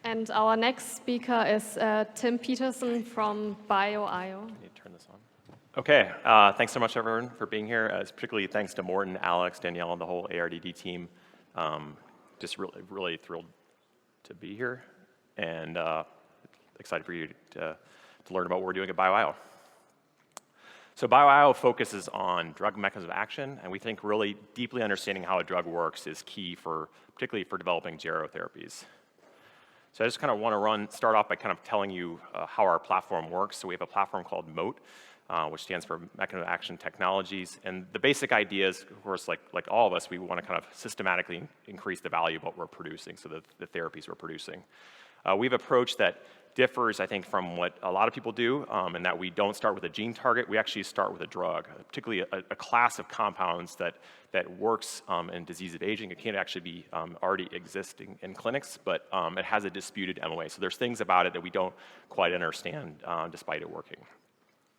And our next speaker is Tim Peterson from BIOIO. Need to turn this on. Okay, thanks so much, everyone, for being here. Particularly thanks to Morton, Alex, Danielle, and the whole ARDD team. Just really thrilled to be here, and excited for you to learn about what we're doing at BIOIO. So BIOIO focuses on drug mechanism of action, and we think really deeply understanding how a drug works is key particularly for developing gerotherapies. So I just kind of start off by kind of telling you how our platform works. So we have a platform called MoAs, which stands for Mechanism of Action Technologies. And the basic idea is, of course, like all of us, we want to kind of systematically increase the value of what we're producing, so the therapies we're producing. We have an approach that differs, I think, from what a lot of people do, in that we don't start with a gene target. We actually start with a drug, particularly a class of compounds that works in disease of aging. It can't actually be already existing in clinics, but it has a disputed MOA. So there's things about it that we don't quite understand despite it working.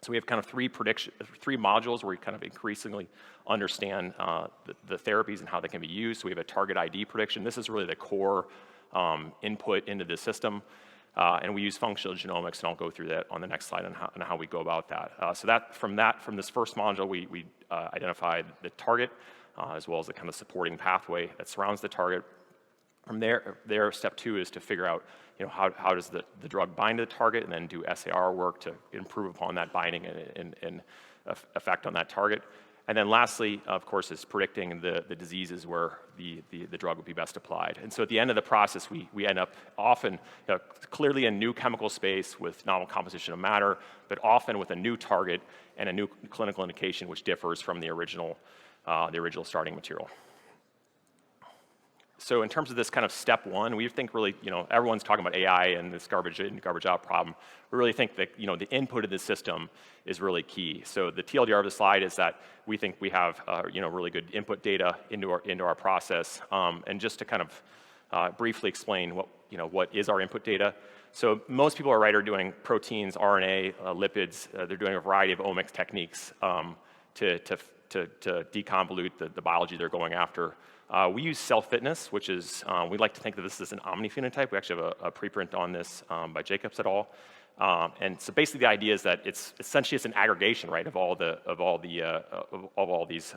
So we have kind of three modules where we kind of increasingly understand the therapies and how they can be used. So we have a target ID prediction. This is really the core input into the system. And we use functional genomics, and I'll go through that on the next slide on how we go about that. From this first module, we identified the target, as well as the kind of supporting pathway that surrounds the target. From there, step two is to figure out, how does the drug bind to the target, and then do SAR work to improve upon that binding and effect on that target. And then lastly, of course, is predicting the diseases where the drug would be best applied. And so at the end of the process, we end up often clearly a new chemical space with novel composition of matter, but often with a new target and a new clinical indication which differs from the original starting material. So in terms of this kind of step one, we think really, everyone's talking about AI and this garbage in, garbage out problem. We really think that, the input of the system is really key. So the TLDR of the slide is that we think we have, really good input data into our process. And just to kind of briefly explain what is our input data. So most people are doing proteins, RNA, lipids. They're doing a variety of omics techniques to deconvolute the biology they're going after. We use cell fitness, which is, we like to think that this is an omniphenotype. We actually have a preprint on this by Jacobs et al. And so basically the idea is that it's essentially an aggregation, of all these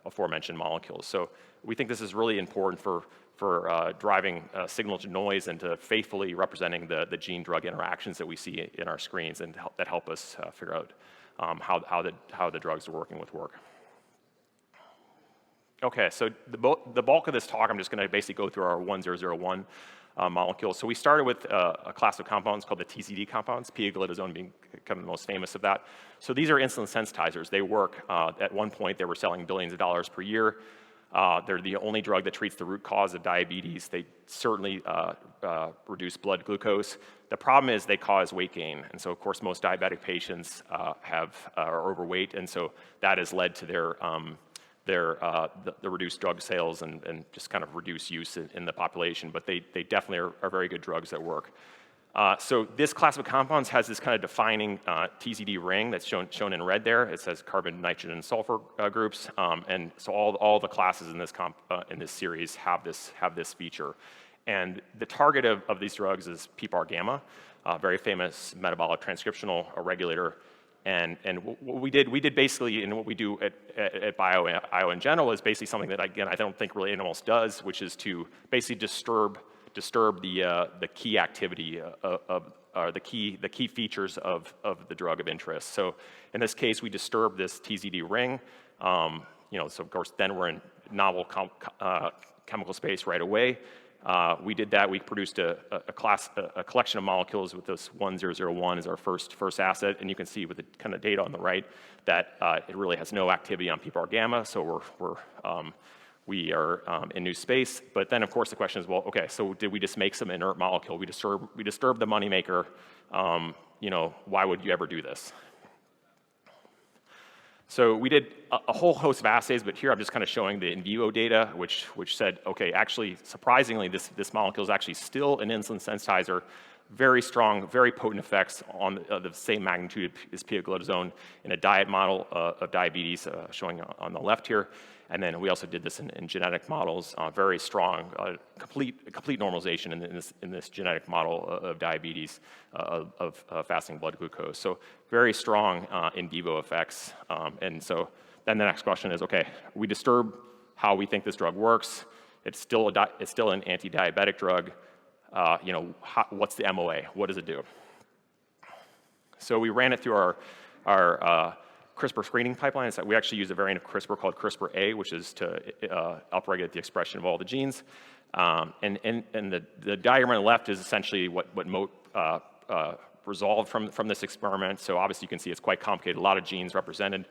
aforementioned molecules. So we think this is really important for driving signal to noise and to faithfully representing the gene-drug interactions that we see in our screens, and that help us figure out how the drugs are working with work. Okay, so the bulk of this talk, I'm just going to basically go through our 1001 molecule. So we started with a class of compounds called the TZD compounds, pioglitazone being kind of the most famous of that. So these are insulin sensitizers. They work, at one point they were selling billions of dollars per year. They're the only drug that treats the root cause of diabetes. They certainly reduce blood glucose. The problem is they cause weight gain. And so of course most diabetic patients are overweight, and so that has led to the reduced drug sales and just kind of reduced use in the population, but they definitely are very good drugs that work. So this class of compounds has this kind of defining TZD ring that's shown in red there. It says carbon, nitrogen, and sulfur groups, and so all the classes in this series have this feature. And the target of these drugs is PPAR gamma, a very famous metabolic transcriptional regulator. And what we did basically, and what we do at BIOIO in general, is basically something that, again, I don't think really anyone else does, which is to basically disturb the key activity the key features of the drug of interest. So in this case, we disturb this TZD ring. So of course then we're in novel chemical space right away. We did that. We produced a collection of molecules with this 1001 as our first asset, and you can see with the kind of data on the right that it really has no activity on PPAR gamma. So we are in new space. But then of course the question is, well, okay, so did we just make some inert molecule? We disturbed the moneymaker. Why would you ever do this? So we did a whole host of assays, but here I'm just kind of showing the in vivo data, which said, okay, actually, surprisingly, this molecule is actually still an insulin sensitizer, very strong, very potent effects on the same magnitude as pioglitazone in a diet model of diabetes, showing on the left here. And then we also did this in genetic models, very strong, complete normalization in this genetic model of diabetes of fasting blood glucose. So very strong in vivo effects. And so then the next question is, okay, we disturb how we think this drug works. It's still an anti-diabetic drug. What's the MOA? What does it do? So we ran it through our CRISPR screening pipeline. So we actually use a variant of CRISPR called CRISPR-A, which is to upregulate the expression of all the genes. And the diagram on the left is essentially what Moat resolved from this experiment. So obviously you can see it's quite complicated, a lot of genes represented,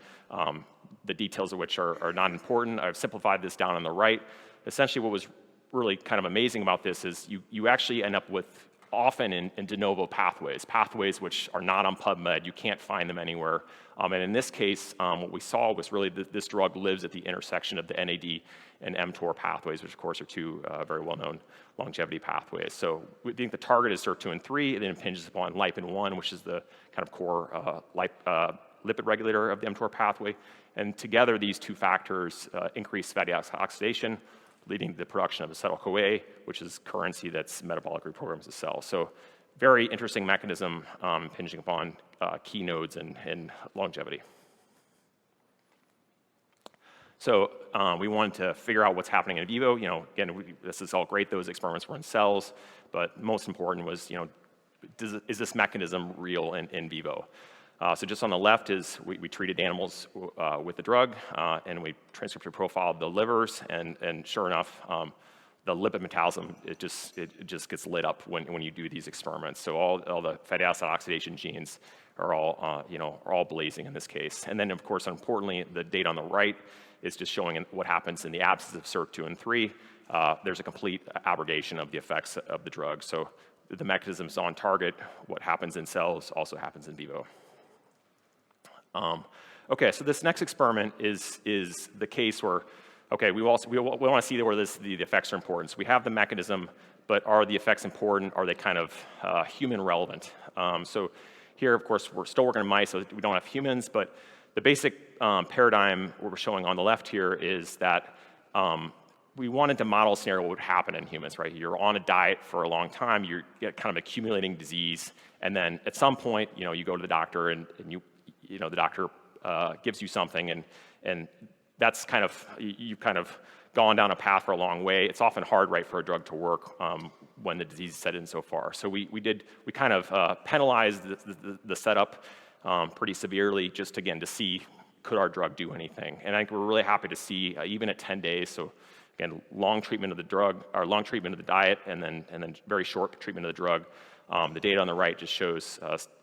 the details of which are not important. I've simplified this down on the right. Essentially what was really kind of amazing about this is you actually end up with often in de novo pathways which are not on PubMed. You can't find them anywhere. And in this case, what we saw was really that this drug lives at the intersection of the NAD and mTOR pathways, which of course are two very well-known longevity pathways. So we think the target is SIRT2 and 3, and then impinges upon lipin-1, which is the kind of core lipid regulator of the mTOR pathway. And together, these two factors increase fatty acid oxidation, leading to the production of acetyl-CoA, which is currency that's metabolically reprograms the cell. So very interesting mechanism impinging upon key nodes in longevity. So we wanted to figure out what's happening in vivo. Again, this is all great. Those experiments were in cells, but most important was, is this mechanism real in vivo? So just on the left is we treated animals with the drug, and we transcription profiled the livers, and sure enough, the lipid metabolism, it just gets lit up when you do these experiments. So all the fatty acid oxidation genes are all blazing in this case. And then of course, importantly, the data on the right is just showing what happens in the absence of SIRT2 and 3. There's a complete abrogation of the effects of the drug. So the mechanism's on target. What happens in cells also happens in vivo. Okay, so this next experiment is the case where, okay, we want to see where the effects are important. So we have the mechanism, but are the effects important? Are they kind of human relevant? So here, of course, we're still working on mice, so we don't have humans, but the basic paradigm we're showing on the left here is that we wanted to model a scenario what would happen in humans, right? You're on a diet for a long time, you're kind of accumulating disease, and then at some point, you go to the doctor and the doctor gives you something, and that's kind of, you've kind of gone down a path for a long way. It's often hard, right, for a drug to work when the disease is set in so far. So we kind of penalized the setup pretty severely, just again to see could our drug do anything. And I think we're really happy to see even at 10 days. So again, long treatment of the drug, or long treatment of the diet, and then very short treatment of the drug. The data on the right just shows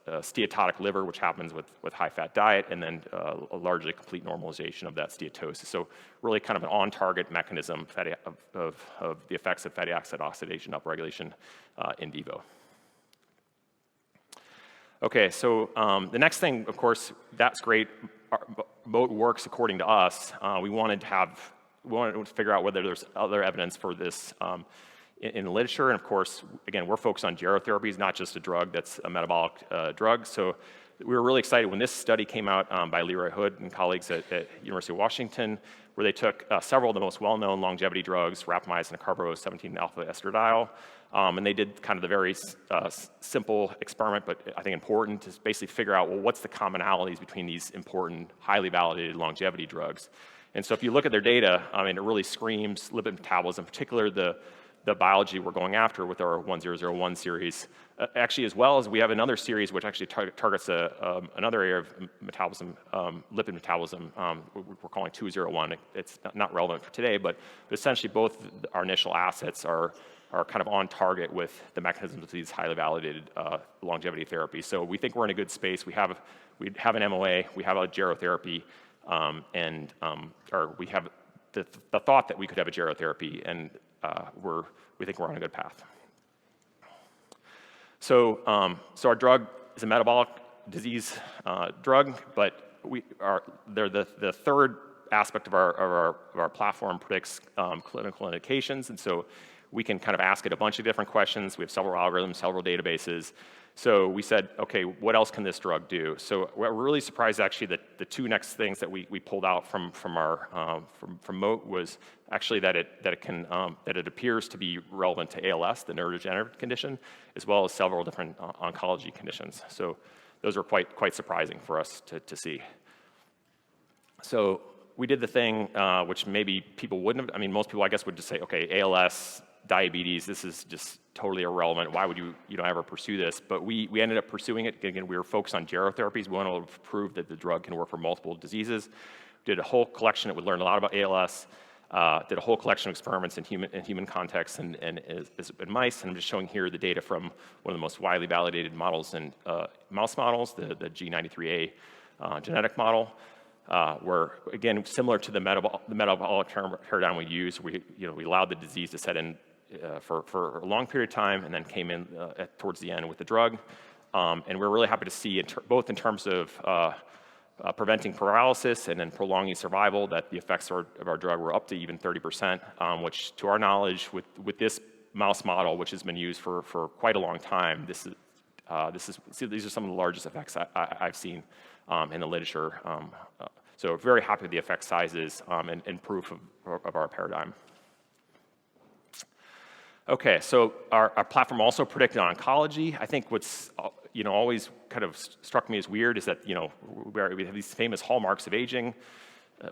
steatotic liver, which happens with high-fat diet, and then a largely complete normalization of that steatosis. So really kind of an on-target mechanism of the effects of fatty acid oxidation upregulation in vivo. Okay, so the next thing, of course, that's great. Moat works according to us. We wanted to figure out whether there's other evidence for this in the literature, and of course, again, we're focused on gerotherapies, not just a drug that's a metabolic drug. So we were really excited when this study came out by Leroy Hood and colleagues at University of Washington, where they took several of the most well-known longevity drugs, rapamycin and carbo-17-alpha estradiol, and they did kind of the very simple experiment, but I think important, to basically figure out, well, what's the commonalities between these important, highly validated longevity drugs. And so if you look at their data, I mean, it really screams lipid metabolism, in particular the biology we're going after with our 1001 series. Actually, as well as we have another series which actually targets another area of metabolism, lipid metabolism, we're calling 201. It's not relevant for today, but essentially both our initial assets are kind of on target with the mechanisms of these highly validated longevity therapies. So we think we're in a good space. We have an MOA, we have a gerotherapy, or we have the thought that we could have a gerotherapy, and we think we're on a good path. So our drug is a metabolic disease drug, but they're the third aspect of our platform predicts clinical indications, and so we can kind of ask it a bunch of different questions. We have several algorithms, several databases. So we said, okay, what else can this drug do? So we're really surprised actually that the two next things that we pulled out from MoAT was actually that it appears to be relevant to ALS, the neurodegenerative condition, as well as several different oncology conditions. So those are quite surprising for us to see. So we did the thing which maybe people wouldn't have. I mean, most people I guess would just say, okay, ALS, diabetes, this is just totally irrelevant. Why would you ever pursue this? But we ended up pursuing it. Again, we were focused on gerotherapies. We wanted to prove that the drug can work for multiple diseases. Did a whole collection. We learned a lot about ALS. Did a whole collection of experiments in human contexts and in mice. And I'm just showing here the data from one of the most widely validated models in mouse models, the G93A genetic model. Where, again, similar to the metabolic paradigm we use, we allowed the disease to set in for a long period of time and then came in towards the end with the drug. And we're really happy to see, both in terms of preventing paralysis and then prolonging survival, that the effects of our drug were up to even 30%, which, to our knowledge, with this mouse model, which has been used for quite a long time, these are some of the largest effects I've seen in the literature. So we're very happy with the effect sizes and proof of our paradigm. Okay, so our platform also predicted oncology. I think what's always kind of struck me as weird is that we have these famous hallmarks of aging,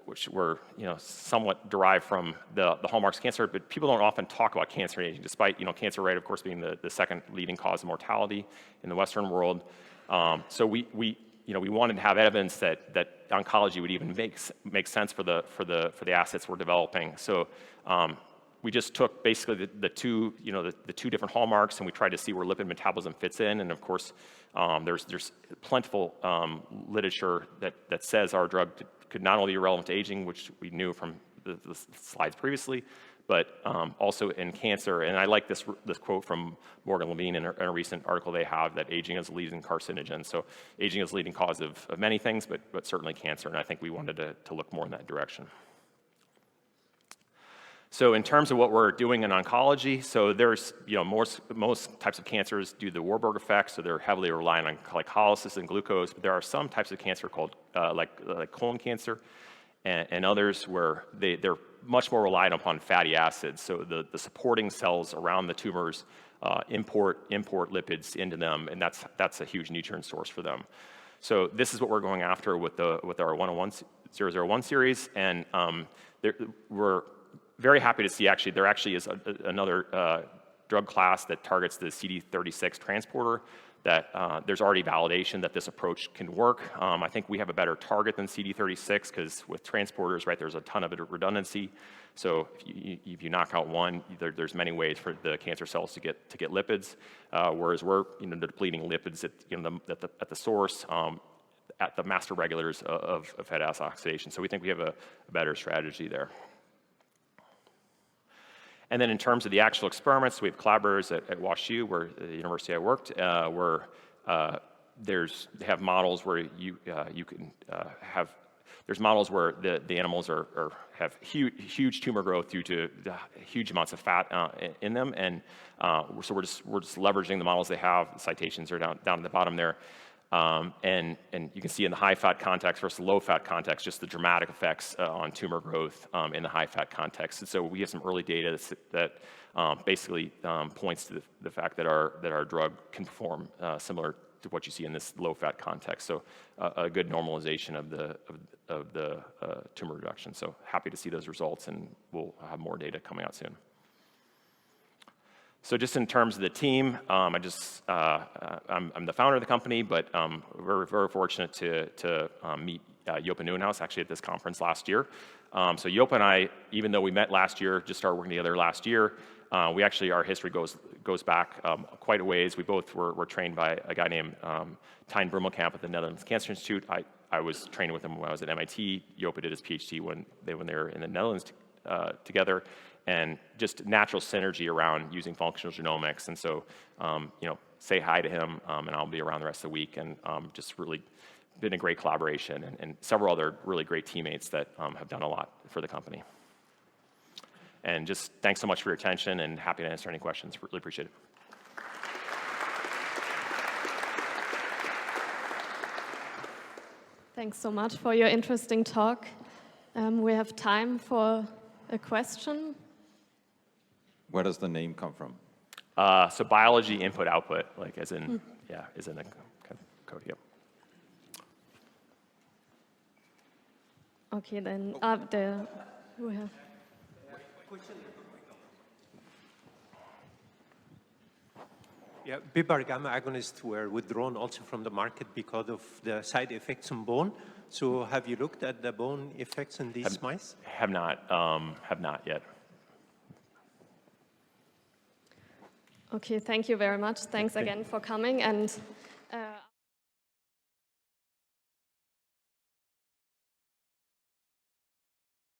which were somewhat derived from the hallmarks of cancer, but people don't often talk about cancer and aging, despite cancer rate, of course, being the second leading cause of mortality in the Western world. So we wanted to have evidence that oncology would even make sense for the assets we're developing. So we just took basically the two different hallmarks, and we tried to see where lipid metabolism fits in. And of course, there's plentiful literature that says our drug could not only be relevant to aging, which we knew from the slides previously, but also in cancer. And I like this quote from Morgan Levine in a recent article they have, that aging is a leading carcinogen. So aging is a leading cause of many things, but certainly cancer. And I think we wanted to look more in that direction. So in terms of what we're doing in oncology, so there's, most types of cancers do the Warburg effect, so they're heavily reliant on glycolysis and glucose, but there are some types of cancer called like colon cancer and others where they're much more reliant upon fatty acids. So the supporting cells around the tumors import lipids into them, and that's a huge nutrient source for them. So this is what we're going after with our 101 series, and we're very happy to see there actually is another drug class that targets the CD36 transporter that there's already validation that this approach can work. I think we have a better target than CD36 because with transporters, right, there's a ton of redundancy. So if you knock out one, there's many ways for the cancer cells to get lipids, whereas we're depleting lipids at the source, at the master regulators of fatty acid oxidation. So we think we have a better strategy there. And then in terms of the actual experiments, we have collaborators at WashU, where the university I worked, where they have models where you can have. There's models where the animals have huge tumor growth due to huge amounts of fat in them, and so we're just leveraging the models they have. The citations are down at the bottom there. And you can see in the high-fat context versus low-fat context, just the dramatic effects on tumor growth in the high-fat context. And so we have some early data that basically points to the fact that our drug can perform similar to what you see in this low-fat context. So a good normalization of the tumor reduction. So happy to see those results, and we'll have more data coming out soon. So just in terms of the team, I'm the founder of the company, but we're very fortunate to meet Joop and Nieuwenhuis actually at this conference last year. So Joop and I, even though we met last year, just started working together last year, our history goes back quite a ways. We both were trained by a guy named Tijn Brummelkamp at the Netherlands Cancer Institute. I was trained with him when I was at MIT. Joop did his PhD when they were in the Netherlands together. And just natural synergy around using functional genomics. And so, say hi to him, and I'll be around the rest of the week. And just really been a great collaboration, and several other really great teammates that have done a lot for the company. And just thanks so much for your attention, and happy to answer any questions. Really appreciate it. Thanks so much for your interesting talk. We have time for a question. Where does the name come from? So biology input output, like as in, yeah, is in the code, yep. Okay, then we have. Yeah, BIBAR gamma agonists were withdrawn also from the market because of the side effects on bone. So have you looked at the bone effects in these mice? Have not yet. Okay, thank you very much. Thanks again for coming. And